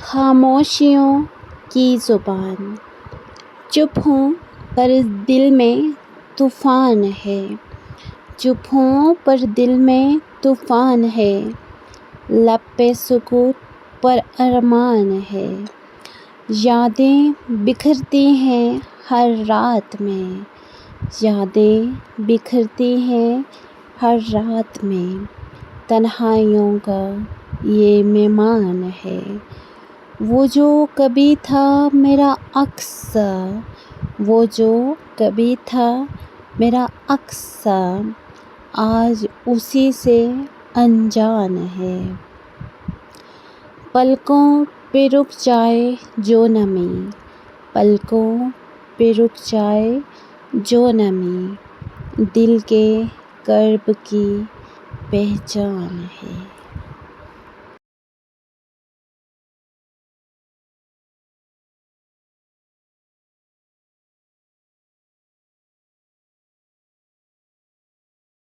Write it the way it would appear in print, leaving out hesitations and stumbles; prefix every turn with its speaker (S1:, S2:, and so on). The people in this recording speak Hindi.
S1: खामोशियों की ज़ुबान। चुप हूँ पर दिल में तूफ़ान है, चुप हूँ पर दिल में तूफ़ान है। लब पे सुकूत पर अरमान है, यादें बिखरती हैं हर रात में, यादें बिखरती हैं हर रात में। तन्हाइयों का ये मेहमान है, वो जो कभी था मेरा अक्स, वो जो कभी था मेरा अक्स, आज उसी से अनजान है। पलकों पे रुक जाए जो नमी, पलकों पे रुक जाए जो नमी, दिल के कर्ब की पहचान है।